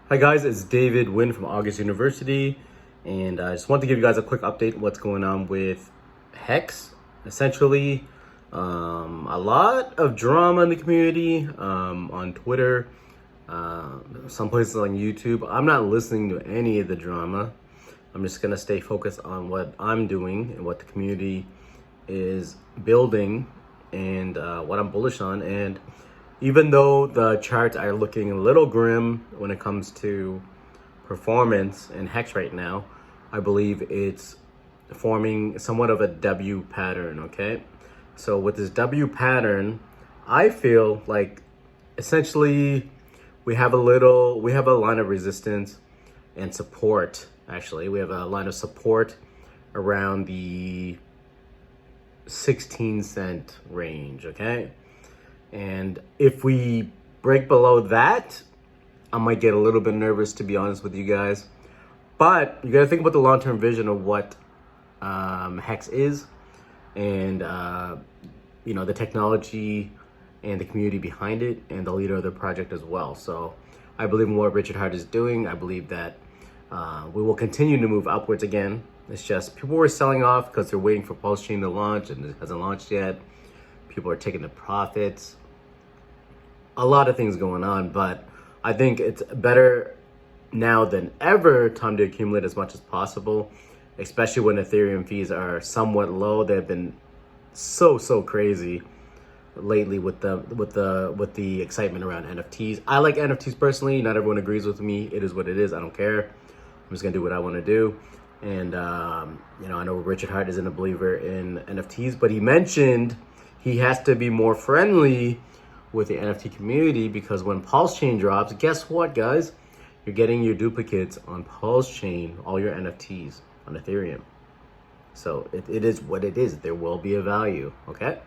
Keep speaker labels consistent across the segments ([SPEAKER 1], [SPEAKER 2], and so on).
[SPEAKER 1] Hi guys, it's David Wynn from August University, and I just want to give you guys a quick update on what's going on with HEX. Essentially, a lot of drama in the community, on Twitter, some places on YouTube. I'm not listening to any of the drama. I'm just gonna stay focused on what I'm doing and what the community is building, and what I'm bullish on. And even though the charts are looking a little grim when it comes to performance in HEX right now, I believe it's forming somewhat of a W pattern, okay? So with this W pattern, I feel like essentially we have a line of resistance and support. Actually, we have a line of support around the 16-cent range, okay? And if we break below that, I might get a little bit nervous, to be honest with you guys. But you gotta think about the long-term vision of what HEX is, and the technology and the community behind it, and the leader of the project as well. So I believe in what Richard Hart is doing. I believe that we will continue to move upwards again. It's just people were selling off because they're waiting for Pulsechain to launch, and it hasn't launched yet. People are taking the profits. A lot of things going on, but I think it's better now than ever time to accumulate as much as possible, especially when Ethereum fees are somewhat low. They've been so crazy lately with the excitement around NFTs. I like NFTs personally. Not everyone agrees with me. It is what it is. I don't care. I'm just gonna do what I want to do. And I know Richard Hart isn't a believer in NFTs, but he mentioned he has to be more friendly with the NFT community, because when Pulsechain drops, guess what, guys? You're getting your duplicates on Pulsechain, all your NFTs on Ethereum. So it is what it is. There will be a value, okay?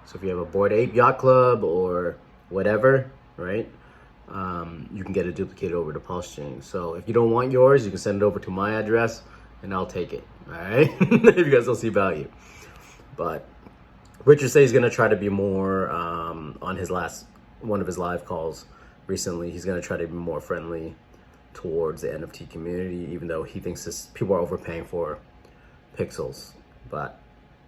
[SPEAKER 1] So if you have a Bored Ape Yacht Club or whatever, right, you can get a duplicate over to Pulsechain. So if you don't want yours, you can send it over to my address, and I'll take it, all right? If you guys don't see value. But Richard says he's gonna try to be more on one of his live calls recently. He's gonna try to be more friendly towards the NFT community, even though he thinks people are overpaying for pixels. But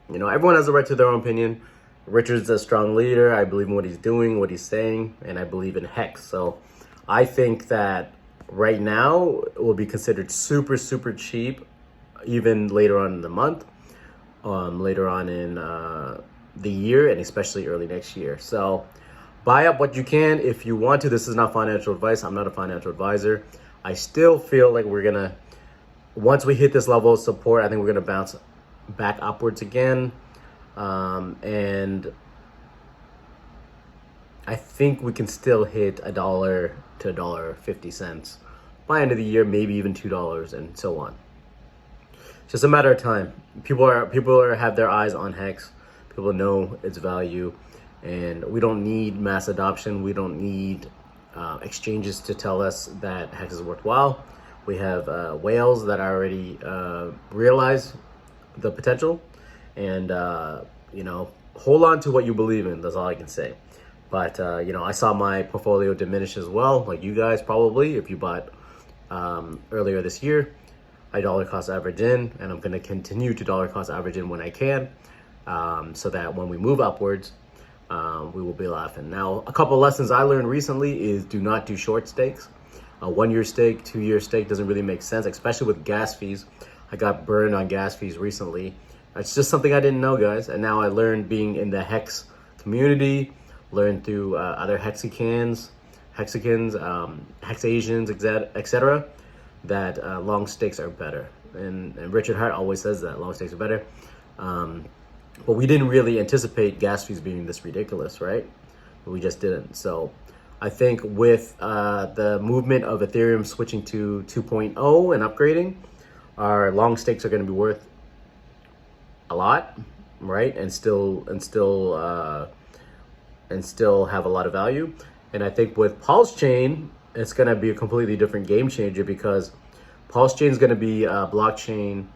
[SPEAKER 1] everyone has a right to their own opinion. Richard's a strong leader. I believe in what he's doing, what he's saying, and I believe in HEX. So I think that right now it will be considered super cheap, even later on in the month, later on in the year, and especially early next year. So buy up what you can if you want to. This is not financial advice. I'm not a financial advisor. I still feel like once we hit this level of support, I think we're gonna bounce back upwards again. And I think we can still hit $1 to $1.50 by end of the year, maybe even $2, and so on. It's just a matter of time. People have their eyes on HEX. People know its value, and we don't need mass adoption. We don't need exchanges to tell us that HEX is worthwhile. We have whales that already realize the potential, and hold on to what you believe in. That's all I can say. But I saw my portfolio diminish as well, like you guys probably, if you bought earlier this year. I dollar cost average in, and I'm going to continue to dollar cost average in when I can, so that when we move upwards, we will be laughing. Now, a couple lessons I learned recently is do not do short stakes. A 1-year stake, 2-year stake doesn't really make sense, especially with gas fees. I got burned on gas fees recently. It's just something I didn't know, guys. And now I learned, being in the HEX community, learned through other Hexicans, Hexasians, etc., that long stakes are better. And Richard Hart always says that long stakes are better. But we didn't really anticipate gas fees being this ridiculous, right? We just didn't. So I think with the movement of Ethereum switching to 2.0 and upgrading, our long stakes are going to be worth a lot, right? And still have a lot of value. And I think with Pulsechain, it's going to be a completely different game changer, because Pulsechain is going to be a blockchain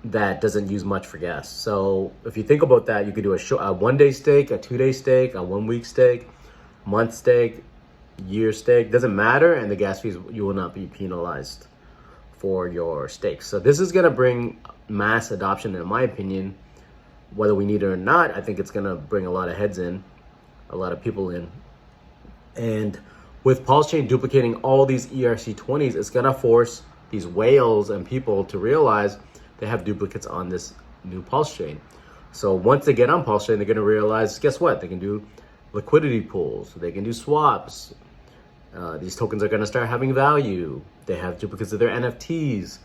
[SPEAKER 1] that doesn't use much for gas. So if you think about that, you could do a 1-day stake, a 2-day stake, a 1-week stake, month stake, year stake, doesn't matter, and the gas fees, you will not be penalized for your stakes. So this is going to bring mass adoption, in my opinion, whether we need it or not. I think it's going to bring a lot of heads in, a lot of people in. And with Pulsechain duplicating all these ERC20s, it's going to force these whales and people to realize they have duplicates on this new Pulsechain. So once they get on Pulsechain, they're going to realize, guess what? They can do liquidity pools. They can do swaps. These tokens are going to start having value. They have duplicates of their NFTs.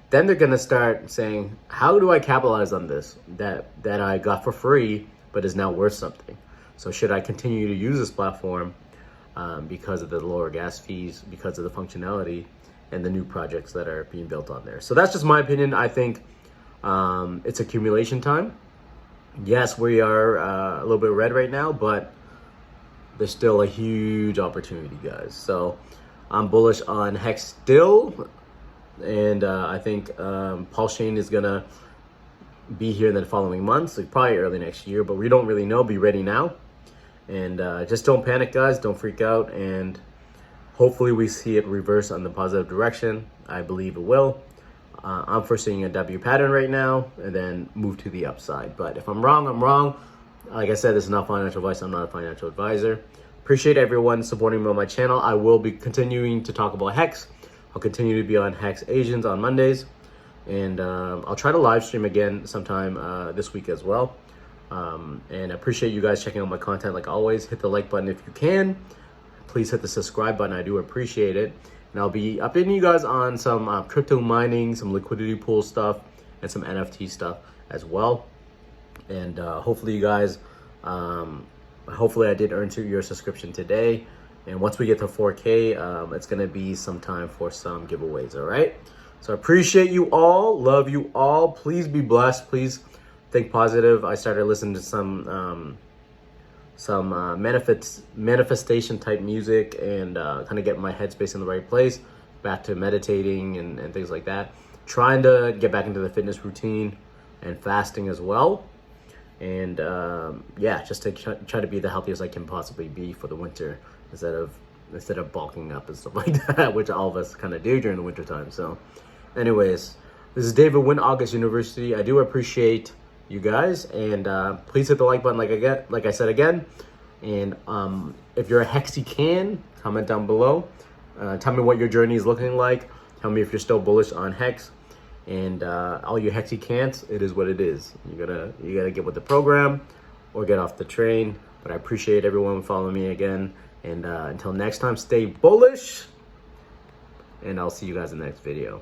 [SPEAKER 1] Then they're going to start saying, how do I capitalize on this that I got for free but is now worth something? So should I continue to use this platform because of the lower gas fees, because of the functionality and the new projects that are being built on there? So that's just my opinion. I think it's accumulation time. Yes, we are a little bit red right now, but there's still a huge opportunity, guys. So I'm bullish on HEX still. And I think Pulsechain is going to be here in the following months, like probably early next year, but we don't really know. Be ready now. And just don't panic, guys. Don't freak out. And hopefully we see it reverse on the positive direction. I believe it will. I'm foreseeing a W pattern right now and then move to the upside. But if I'm wrong, I'm wrong. Like I said, this is not financial advice. I'm not a financial advisor. Appreciate everyone supporting me on my channel. I will be continuing to talk about HEX. I'll continue to be on HEX Asians on Mondays. And I'll try to live stream again sometime this week as well. And I appreciate you guys checking out my content like always. Hit the like button if you can. Please hit the subscribe button. I do appreciate it. And I'll be updating you guys on some crypto mining, some liquidity pool stuff, and some NFT stuff as well. And hopefully you guys, hopefully I did earn your subscription today. And once we get to 4K, it's going to be some time for some giveaways, all right? So I appreciate you all. Love you all. Please be blessed. Please think positive. I started listening to some manifestation type music and kind of get my headspace in the right place, back to meditating and things like that. Trying to get back into the fitness routine and fasting as well. And yeah, just to try to be the healthiest I can possibly be for the winter instead of bulking up and stuff like that, which all of us kind of do during the winter time. So anyways, this is David Wynn, August University. I do appreciate you guys, and please hit the like button like I said again. And if you're a Hexy can, comment down below. Tell me what your journey is looking like. Tell me if you're still bullish on HEX. And all you Hexy can'ts, it is what it is. You gotta get with the program or get off the train. But I appreciate everyone following me again. And until next time, stay bullish. And I'll see you guys in the next video.